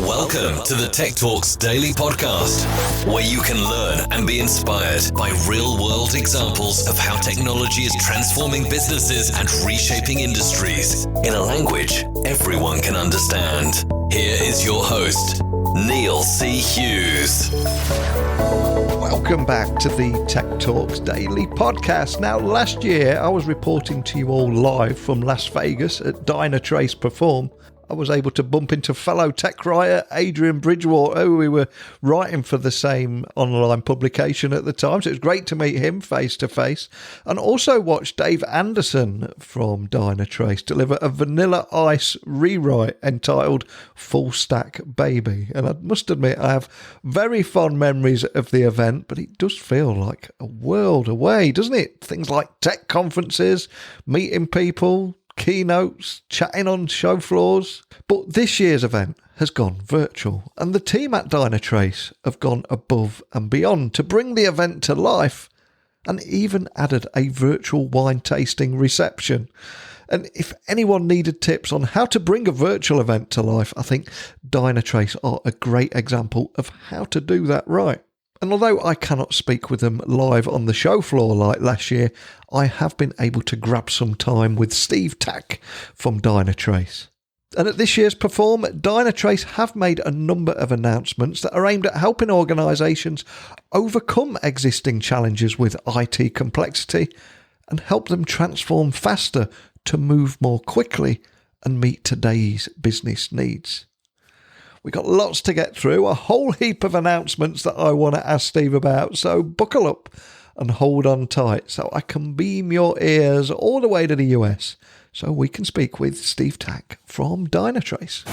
Welcome to the Tech Talks Daily Podcast, where you can learn and be inspired by real-world examples of how technology is transforming businesses and reshaping industries in a language everyone can understand. Here is your host, Neil C. Hughes. Welcome back to the Tech Talks Daily Podcast. Now, last year, I was reporting to you all live from Las Vegas at Dynatrace Perform. I was able to bump into fellow tech writer Adrian Bridgewater, who we were writing for the same online publication at the time. So it was great to meet him face to face, and also watch Dave Anderson from Dynatrace deliver a Vanilla Ice rewrite entitled Full Stack Baby. And I must admit, I have very fond memories of the event, but it does feel like a world away, doesn't it? Things like tech conferences, meeting people, keynotes, chatting on show floors. But this year's event has gone virtual, and the team at Dynatrace have gone above and beyond to bring the event to life, and even added a virtual wine tasting reception. And if anyone needed tips on how to bring a virtual event to life, I think Dynatrace are a great example of how to do that right. And although I cannot speak with them live on the show floor like last year, I have been able to grab some time with Steve Tack from Dynatrace. And at this year's Perform, Dynatrace have made a number of announcements that are aimed at helping organisations overcome existing challenges with IT complexity and help them transform faster to move more quickly and meet today's business needs. We've got lots to get through, a whole heap of announcements that I want to ask Steve about, so buckle up and hold on tight so I can beam your ears all the way to the US so we can speak with Steve Tack from Dynatrace.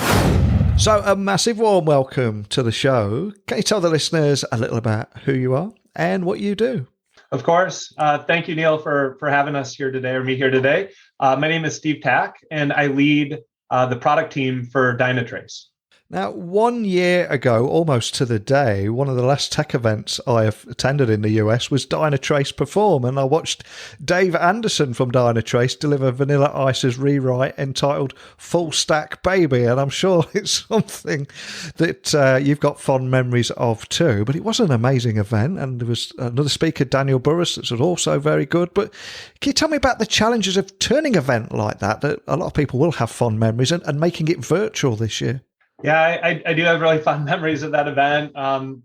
So a massive warm welcome to the show. Can you tell the listeners a little about who you are and what you do? Of course. Thank you, Neil, for having us here today, or me here today. My name is Steve Tack, and I lead the product team for Dynatrace. Now, 1 year ago, almost to the day, one of the last tech events I have attended in the US was Dynatrace Perform, and I watched Dave Anderson from Dynatrace deliver Vanilla Ice's rewrite entitled Full Stack Baby, and I'm sure it's something that you've got fond memories of too. But it was an amazing event, and there was another speaker, Daniel Burris, that was also very good. But can you tell me about the challenges of turning an event like that a lot of people will have fond memories, and making it virtual this year? Yeah, I do have really fun memories of that event.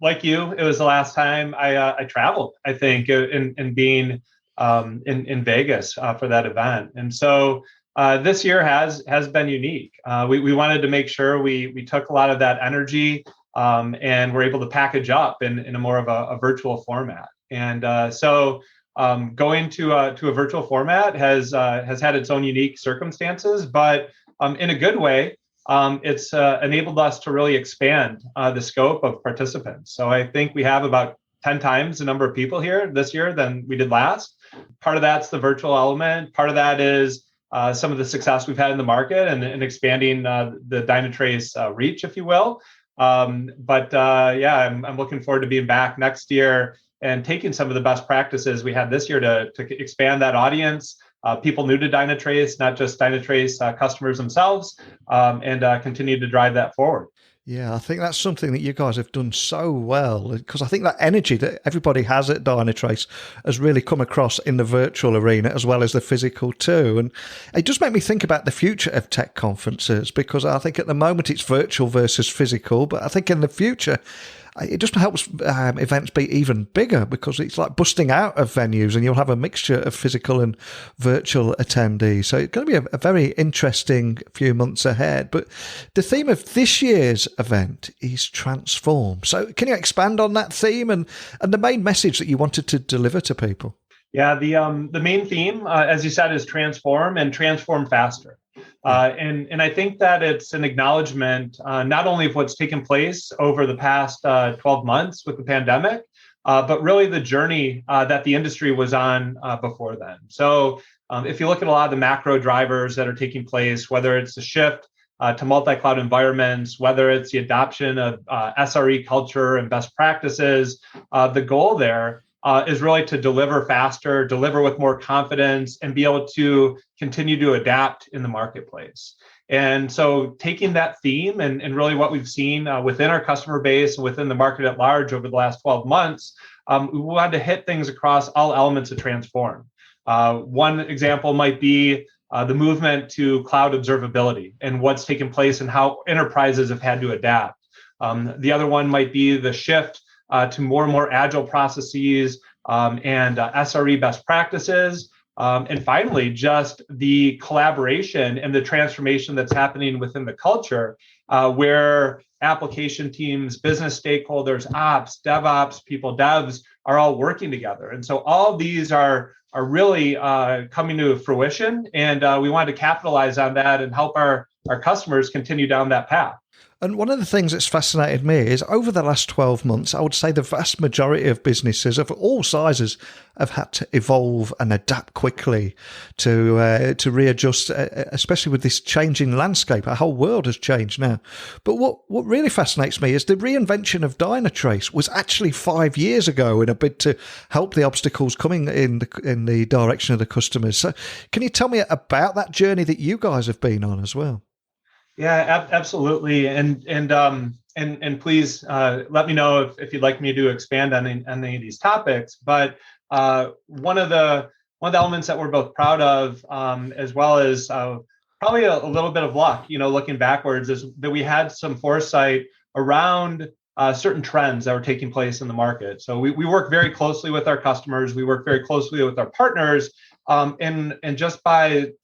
Like you, it was the last time I traveled, I think, in being in Vegas for that event. And so this year has been unique. We wanted to make sure we took a lot of that energy and were able to package up in a more of a virtual format. And so going to a virtual format has had its own unique circumstances, but in a good way. It's enabled us to really expand the scope of participants. So I think we have about 10 times the number of people here this year than we did last. Part of that's the virtual element. Part of that is some of the success we've had in the market and expanding the Dynatrace reach, if you will. I'm looking forward to being back next year and taking some of the best practices we had this year to expand that audience. People new to Dynatrace, not just Dynatrace customers themselves, and continue to drive that forward. Yeah, I think that's something that you guys have done so well, because I think that energy that everybody has at Dynatrace has really come across in the virtual arena as well as the physical too. And it does make me think about the future of tech conferences, because I think at the moment it's virtual versus physical, but I think in the future it just helps events be even bigger, because it's like busting out of venues and you'll have a mixture of physical and virtual attendees. So it's going to be a very interesting few months ahead. But the theme of this year's event is transform. So can you expand on that theme and the main message that you wanted to deliver to people? Yeah, the main theme, as you said, is transform and transform faster. And I think that it's an acknowledgement not only of what's taken place over the past 12 months with the pandemic, but really the journey that the industry was on before then. So if you look at a lot of the macro drivers that are taking place, whether it's the shift to multi-cloud environments, whether it's the adoption of SRE culture and best practices, the goal there is really to deliver faster, deliver with more confidence, and be able to continue to adapt in the marketplace. And so taking that theme and really what we've seen within our customer base and within the market at large over the last 12 months, we wanted to hit things across all elements of transform. One example might be the movement to cloud observability and what's taken place and how enterprises have had to adapt. The other one might be the shift to more and more agile processes and SRE best practices. And finally, just the collaboration and the transformation that's happening within the culture, where application teams, business stakeholders, ops, DevOps, people, devs are all working together. And so all of these are really coming to fruition. And we wanted to capitalize on that and help our customers continue down that path. And one of the things that's fascinated me is over the last 12 months, I would say the vast majority of businesses of all sizes have had to evolve and adapt quickly to readjust, especially with this changing landscape. Our whole world has changed now. But what really fascinates me is the reinvention of Dynatrace was actually 5 years ago in a bid to help the obstacles coming in the direction of the customers. So can you tell me about that journey that you guys have been on as well? Yeah, absolutely. And please let me know if you'd like me to expand on any of these topics. But one of the elements that we're both proud of, as well as probably a little bit of luck, looking backwards, is that we had some foresight around certain trends that were taking place in the market. So we work very closely with our customers. We work very closely with our partners. And just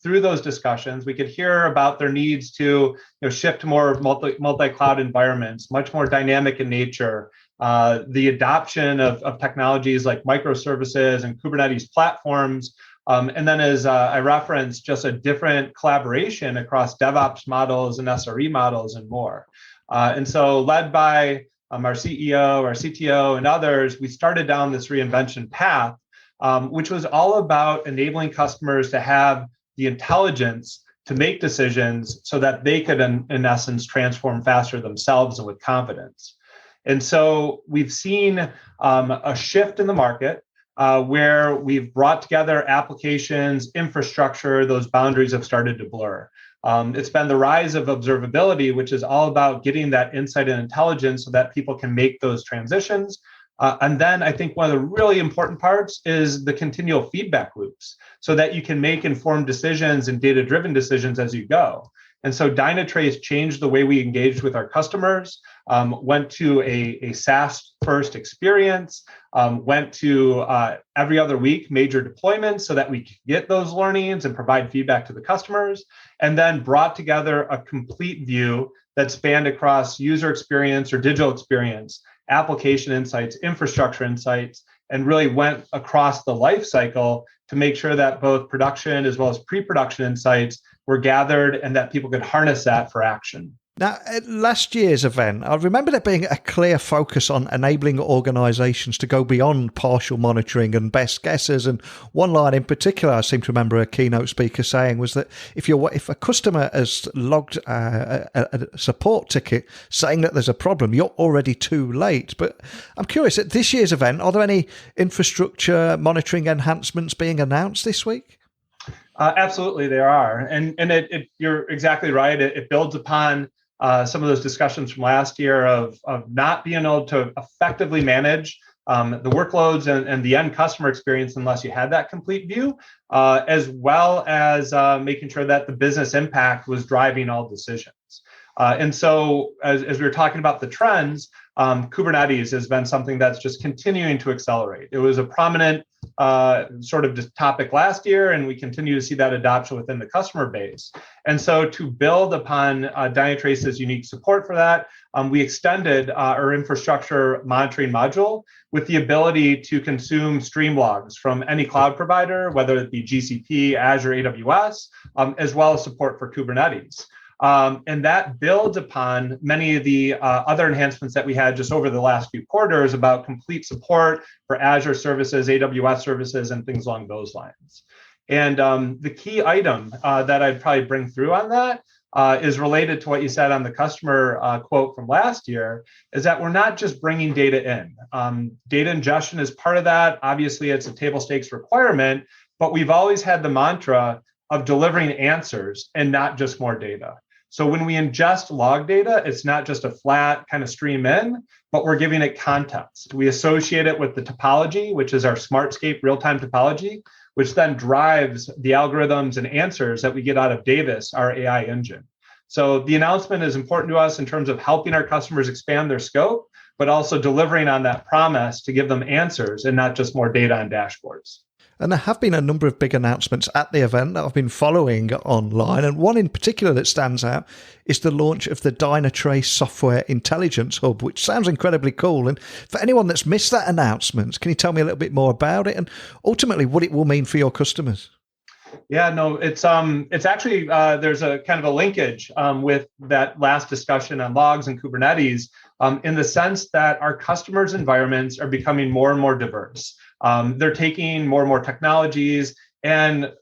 through those discussions, we could hear about their needs to shift to more multi-cloud environments, much more dynamic in nature, the adoption of technologies like microservices and Kubernetes platforms, and then as I referenced, just a different collaboration across DevOps models and SRE models and more. And so led by our CEO, our CTO, and others, we started down this reinvention path, which was all about enabling customers to have the intelligence to make decisions so that they could, in essence, transform faster themselves and with confidence. And so we've seen a shift in the market where we've brought together applications, infrastructure, those boundaries have started to blur. It's been the rise of observability, which is all about getting that insight and intelligence so that people can make those transitions. And then I think one of the really important parts is the continual feedback loops so that you can make informed decisions and data-driven decisions as you go. And so Dynatrace changed the way we engaged with our customers, went to a SaaS-first experience, went to every other week major deployments so that we could get those learnings and provide feedback to the customers, and then brought together a complete view that spanned across user experience or digital experience, application insights, infrastructure insights, and really went across the life cycle to make sure that both production as well as pre-production insights were gathered and that people could harness that for action. Now, at last year's event, I remember there being a clear focus on enabling organisations to go beyond partial monitoring and best guesses. And one line in particular, I seem to remember a keynote speaker saying, was that if a customer has logged a support ticket saying that there's a problem, you're already too late. But I'm curious, at this year's event, are there any infrastructure monitoring enhancements being announced this week? Absolutely, there are. And you're exactly right. It builds upon some of those discussions from last year of not being able to effectively manage the workloads and the end customer experience unless you had that complete view, as well as making sure that the business impact was driving all decisions. And so as we were talking about the trends, Kubernetes has been something that's just continuing to accelerate. It was a prominent sort of topic last year, and we continue to see that adoption within the customer base. And so to build upon Dynatrace's unique support for that, we extended our infrastructure monitoring module with the ability to consume stream logs from any cloud provider, whether it be GCP, Azure, AWS, as well as support for Kubernetes. And that builds upon many of the other enhancements that we had just over the last few quarters about complete support for Azure services, AWS services, and things along those lines. And the key item that I'd probably bring through on that is related to what you said on the customer quote from last year, is that we're not just bringing data in. Data ingestion is part of that. Obviously, it's a table stakes requirement, but we've always had the mantra of delivering answers and not just more data. So when we ingest log data, it's not just a flat kind of stream in, but we're giving it context. We associate it with the topology, which is our Smartscape real-time topology, which then drives the algorithms and answers that we get out of Davis, our AI engine. So the announcement is important to us in terms of helping our customers expand their scope, but also delivering on that promise to give them answers and not just more data on dashboards. And there have been a number of big announcements at the event that I've been following online. And one in particular that stands out is the launch of the Dynatrace Software Intelligence Hub, which sounds incredibly cool. And for anyone that's missed that announcement, can you tell me a little bit more about it and ultimately what it will mean for your customers? Yeah, no, it's actually there's a kind of a linkage with that last discussion on logs and Kubernetes in the sense that our customers' environments are becoming more and more diverse. They're taking more and more technologies, and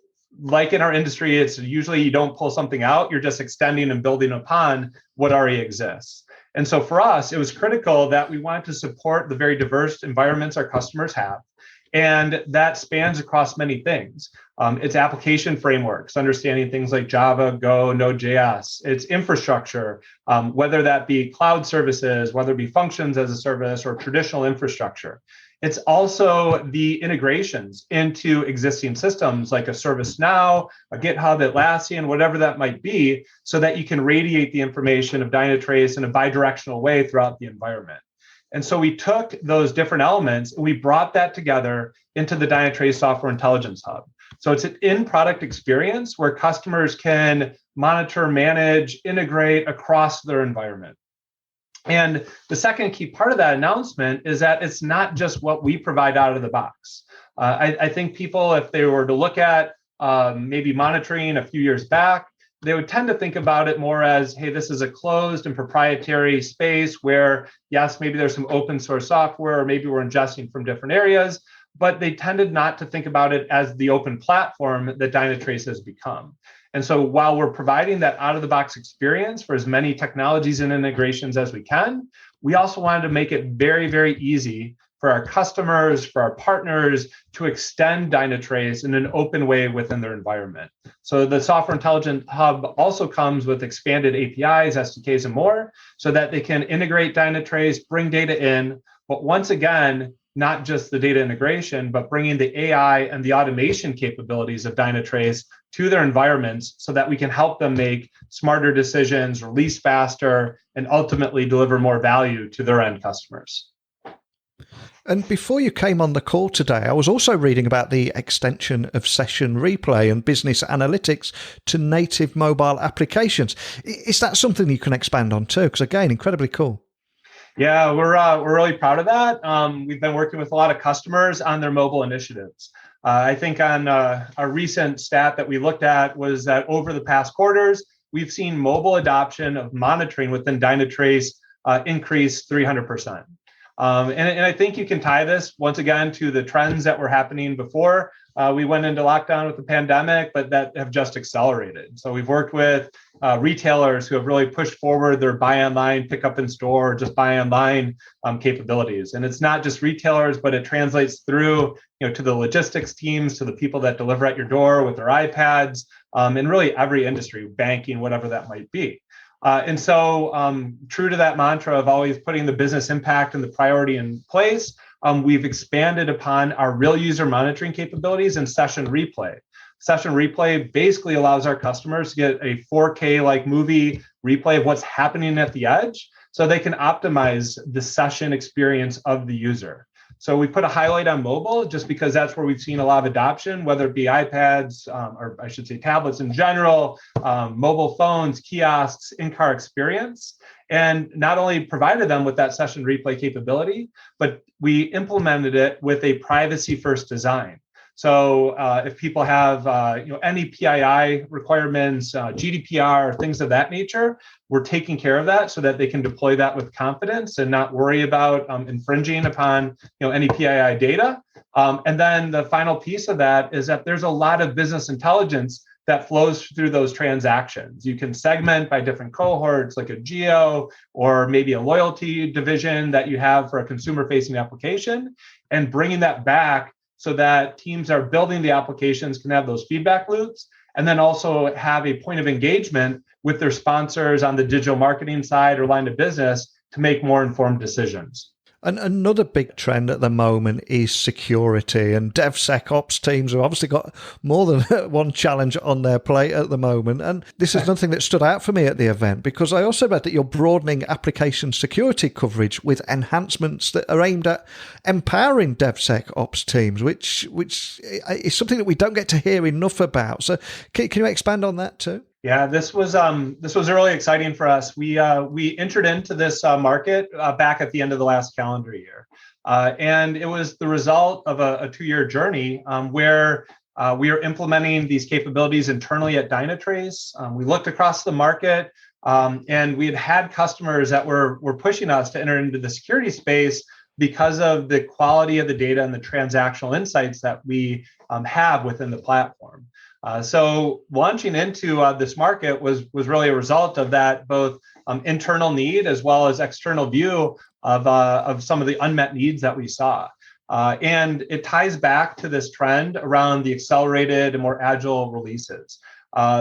like in our industry, it's usually you don't pull something out, you're just extending and building upon what already exists. And so for us, it was critical that we wanted to support the very diverse environments our customers have. And that spans across many things. It's application frameworks, understanding things like Java, Go, Node.js. It's infrastructure, whether that be cloud services, whether it be functions as a service or traditional infrastructure. It's also the integrations into existing systems like a ServiceNow, a GitHub, Atlassian, whatever that might be, so that you can radiate the information of Dynatrace in a bidirectional way throughout the environment. And so we took those different elements and we brought that together into the Dynatrace Software Intelligence Hub. So it's an in-product experience where customers can monitor, manage, integrate across their environment. And the second key part of that announcement is that it's not just what we provide out of the box. I think people, if they were to look at maybe monitoring a few years back, they would tend to think about it more as, hey, this is a closed and proprietary space where, yes, maybe there's some open source software, or maybe we're ingesting from different areas, but they tended not to think about it as the open platform that Dynatrace has become. And so while we're providing that out-of-the-box experience for as many technologies and integrations as we can, we also wanted to make it very, very easy for our customers, for our partners to extend Dynatrace in an open way within their environment. So the Software Intelligence Hub also comes with expanded APIs, SDKs, and more, so that they can integrate Dynatrace, bring data in, but once again, not just the data integration, but bringing the AI and the automation capabilities of Dynatrace to their environments so that we can help them make smarter decisions, release faster, and ultimately deliver more value to their end customers. And before you came on the call today, I was also reading about the extension of session replay and business analytics to native mobile applications. Is that something you can expand on too? Because again, incredibly cool. Yeah, we're really proud of that. We've been working with a lot of customers on their mobile initiatives. I think on a recent stat that we looked at was that over the past quarters, we've seen mobile adoption of monitoring within Dynatrace increase 300%. And I think you can tie this once again to the trends that were happening before we went into lockdown with the pandemic, but that have just accelerated. So we've worked with retailers who have really pushed forward their buy online, pick up in store, just buy online capabilities. And it's not just retailers, but it translates through to the logistics teams, to the people that deliver at your door with their iPads, and really every industry, banking, whatever that might be. And so true to that mantra of always putting the business impact and the priority in place, we've expanded upon our real user monitoring capabilities and session replay. Session replay basically allows our customers to get a 4K like movie replay of what's happening at the edge so they can optimize the session experience of the user. So we put a highlight on mobile just because that's where we've seen a lot of adoption, whether it be iPads, or I should say tablets in general, mobile phones, kiosks, in-car experience, and not only provided them with that session replay capability, but we implemented it with a privacy-first design. So if people have any PII requirements, GDPR, things of that nature, we're taking care of that so that they can deploy that with confidence and not worry about infringing upon any PII data. And then the final piece of that is that there's a lot of business intelligence that flows through those transactions. You can segment by different cohorts, like a geo or maybe a loyalty division that you have for a consumer-facing application, and bringing that back so that teams are building the applications can have those feedback loops, and then also have a point of engagement with their sponsors on the digital marketing side or line of business to make more informed decisions. And another big trend at the moment is security, and DevSecOps teams have obviously got more than one challenge on their plate at the moment. And this is nothing that stood out for me at the event, because I also read that you're broadening application security coverage with enhancements that are aimed at empowering DevSecOps teams, which is something that we don't get to hear enough about. So can you expand on that too? Yeah, this was really exciting for us. We entered into this market back at the end of the last calendar year, and it was the result of a 2-year journey where we are implementing these capabilities internally at Dynatrace. We looked across the market, and we had customers that were pushing us to enter into the security space because of the quality of the data and the transactional insights that we have within the platform. So launching into this market was really a result of that, both internal need as well as external view of some of the unmet needs that we saw. And it ties back to this trend around the accelerated and more agile releases.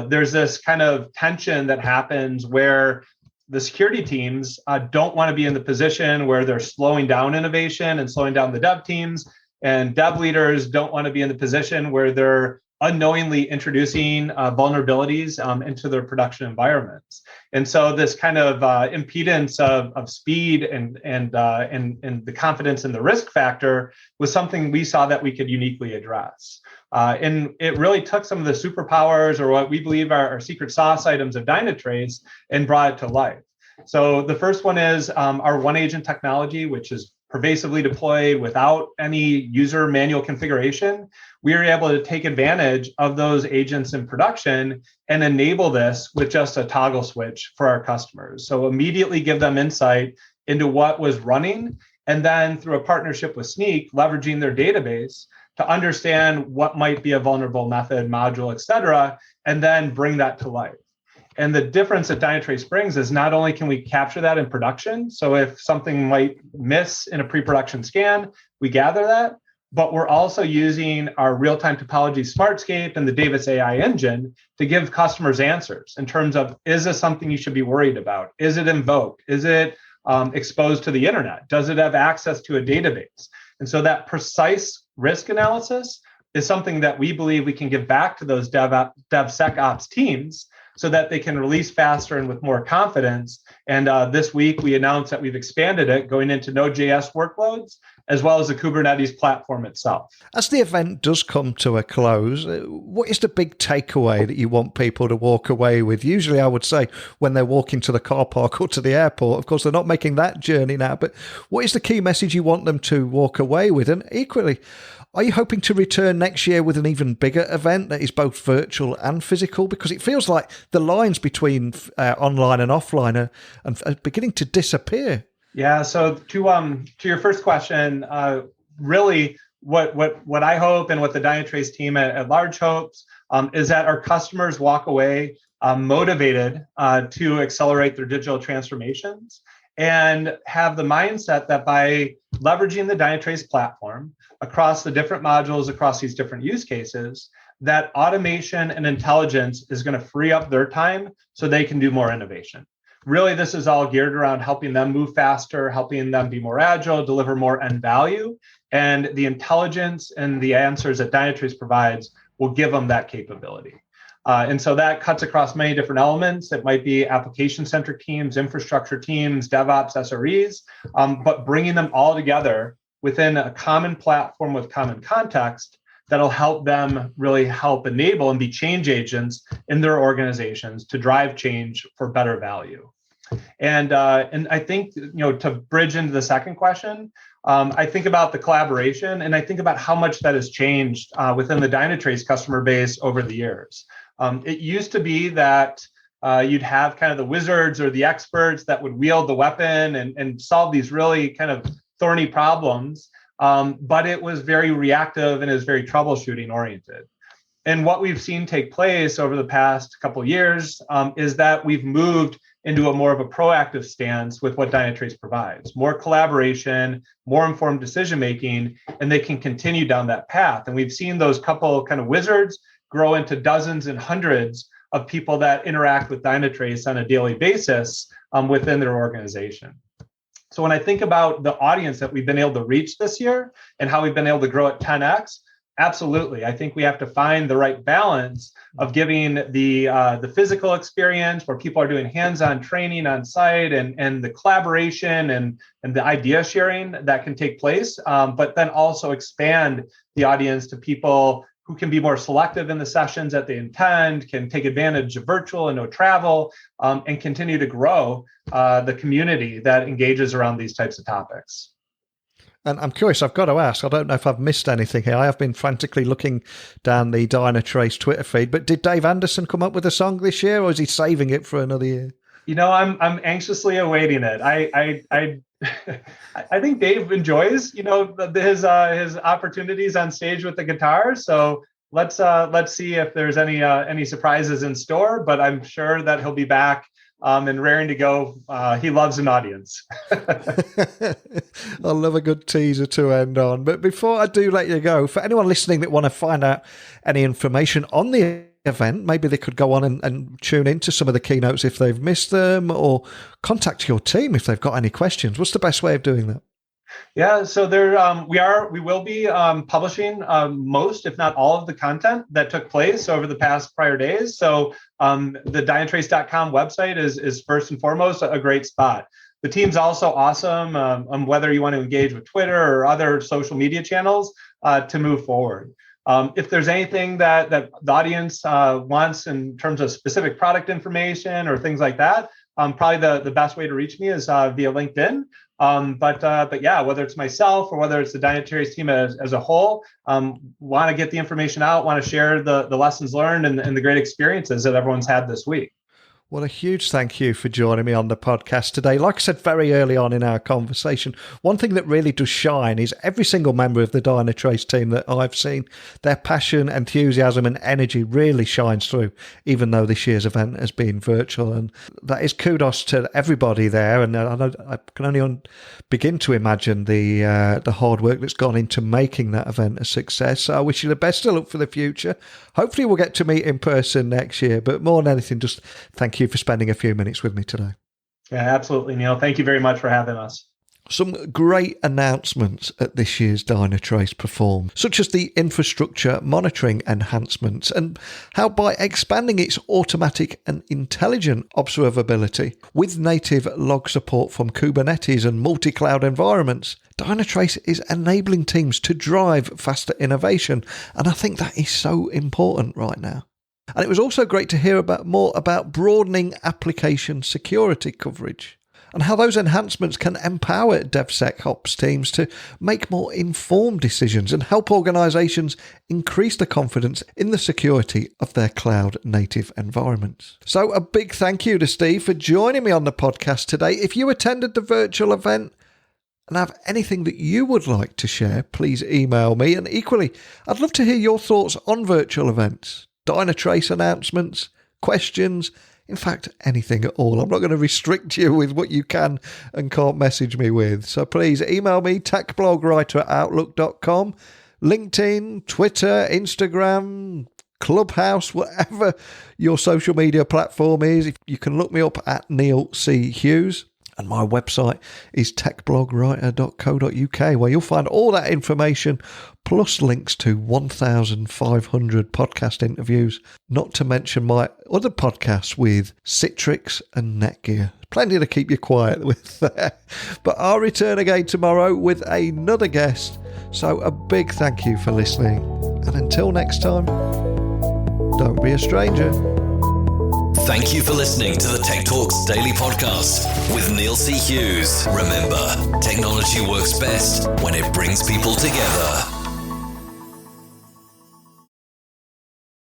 There's this kind of tension that happens where the security teams don't want to be in the position where they're slowing down innovation and slowing down the dev teams, and dev leaders don't want to be in the position where they're unknowingly introducing vulnerabilities into their production environments. And so this kind of impedance of speed and the confidence in the risk factor was something we saw that we could uniquely address. And it really took some of the superpowers, or what we believe are our secret sauce items of Dynatrace, and brought it to life. So the first one is our one agent technology, which is pervasively deployed without any user manual configuration. We are able to take advantage of those agents in production and enable this with just a toggle switch for our customers. So immediately give them insight into what was running, and then through a partnership with Snyk, leveraging their database to understand what might be a vulnerable method, module, et cetera, and then bring that to life. And the difference that Dynatrace brings is not only can we capture that in production, so if something might miss in a pre-production scan, we gather that, but we're also using our real-time topology Smartscape and the Davis AI engine to give customers answers in terms of, is this something you should be worried about? Is it invoked? Is it exposed to the internet? Does it have access to a database? And so that precise risk analysis is something that we believe we can give back to those DevSecOps teams so that they can release faster and with more confidence. And this week, we announced that we've expanded it going into Node.js workloads, as well as the Kubernetes platform itself. As the event does come to a close, what is the big takeaway that you want people to walk away with? Usually, I would say when they're walking to the car park or to the airport. Of course, they're not making that journey now, but what is the key message you want them to walk away with? And equally, are you hoping to return next year with an even bigger event that is both virtual and physical? Because it feels like the lines between online and offline are beginning to disappear. Yeah. So to your first question, really what I hope and what the Dynatrace team at large hopes is that our customers walk away motivated to accelerate their digital transformations and have the mindset that by leveraging the Dynatrace platform across the different modules, across these different use cases, that automation and intelligence is going to free up their time so they can do more innovation. Really, this is all geared around helping them move faster, helping them be more agile, deliver more end value. And the intelligence and the answers that Dynatrace provides will give them that capability. And so that cuts across many different elements. It might be application-centric teams, infrastructure teams, DevOps, SREs, but bringing them all together within a common platform with common context that'll help them really help enable and be change agents in their organizations to drive change for better value. And I think, to bridge into the second question, I think about the collaboration, and I think about how much that has changed within the Dynatrace customer base over the years. It used to be that you'd have kind of the wizards or the experts that would wield the weapon and solve these really kind of thorny problems, but it was very reactive and is very troubleshooting oriented. And what we've seen take place over the past couple of years is that we've moved into a more of a proactive stance with what Dynatrace provides, more collaboration, more informed decision-making, and they can continue down that path. And we've seen those couple kind of wizards grow into dozens and hundreds of people that interact with Dynatrace on a daily basis within their organization. So when I think about the audience that we've been able to reach this year and how we've been able to grow at 10x, absolutely. I think we have to find the right balance of giving the physical experience where people are doing hands-on training on site and the collaboration and the idea sharing that can take place, but then also expand the audience to people who can be more selective in the sessions that they intend, can take advantage of virtual and no travel, and continue to grow the community that engages around these types of topics. And I'm curious, I've got to ask, I don't know if I've missed anything here. I have been frantically looking down the Dynatrace Twitter feed, but did Dave Anderson come up with a song this year, or is he saving it for another year? I'm anxiously awaiting it. I think Dave enjoys, his opportunities on stage with the guitar. So let's see if there's any surprises in store. But I'm sure that he'll be back and raring to go. He loves an audience. I love a good teaser to end on. But before I do let you go, for anyone listening that want to find out any information on the event, maybe they could go on and tune into some of the keynotes if they've missed them, or contact your team if they've got any questions. What's the best way of doing that? Yeah, so we will be publishing most, if not all, of the content that took place over the past prior days. So the Dynatrace.com website is first and foremost a great spot. The team's also awesome, whether you want to engage with Twitter or other social media channels to move forward. If there's anything that the audience wants in terms of specific product information or things like that, probably the best way to reach me is via LinkedIn. But yeah, whether it's myself or whether it's the Dynatrace team as a whole, want to get the information out, want to share the lessons learned and the great experiences that everyone's had this week. Well, a huge thank you for joining me on the podcast today. Like I said very early on in our conversation, one thing that really does shine is every single member of the Dynatrace team that I've seen, their passion, enthusiasm and energy really shines through, even though this year's event has been virtual. And that is kudos to everybody there. And I can only begin to imagine the hard work that's gone into making that event a success. So I wish you the best of luck for the future. Hopefully we'll get to meet in person next year, but more than anything, just thank you for spending a few minutes with me today. Yeah, absolutely, Neil. Thank you very much for having us. Some great announcements at this year's Dynatrace Perform, such as the infrastructure monitoring enhancements and how by expanding its automatic and intelligent observability with native log support from Kubernetes and multicloud environments, Dynatrace is enabling teams to drive faster innovation. And I think that is so important right now. And it was also great to hear more about broadening application security coverage and how those enhancements can empower DevSecOps teams to make more informed decisions and help organizations increase the confidence in the security of their cloud-native environments. So a big thank you to Steve for joining me on the podcast today. If you attended the virtual event and have anything that you would like to share, please email me. And equally, I'd love to hear your thoughts on virtual events, Dynatrace announcements, questions, in fact, anything at all. I'm not going to restrict you with what you can and can't message me with. So please email me, techblogwriter@outlook.com, LinkedIn, Twitter, Instagram, Clubhouse, whatever your social media platform is. You can look me up at Neil C. Hughes. And my website is techblogwriter.co.uk, where you'll find all that information, plus links to 1,500 podcast interviews, not to mention my other podcasts with Citrix and Netgear. Plenty to keep you quiet with there. But I'll return again tomorrow with another guest. So a big thank you for listening. And until next time, don't be a stranger. Thank you for listening to the Tech Talks Daily Podcast with Neil C. Hughes. Remember, technology works best when it brings people together.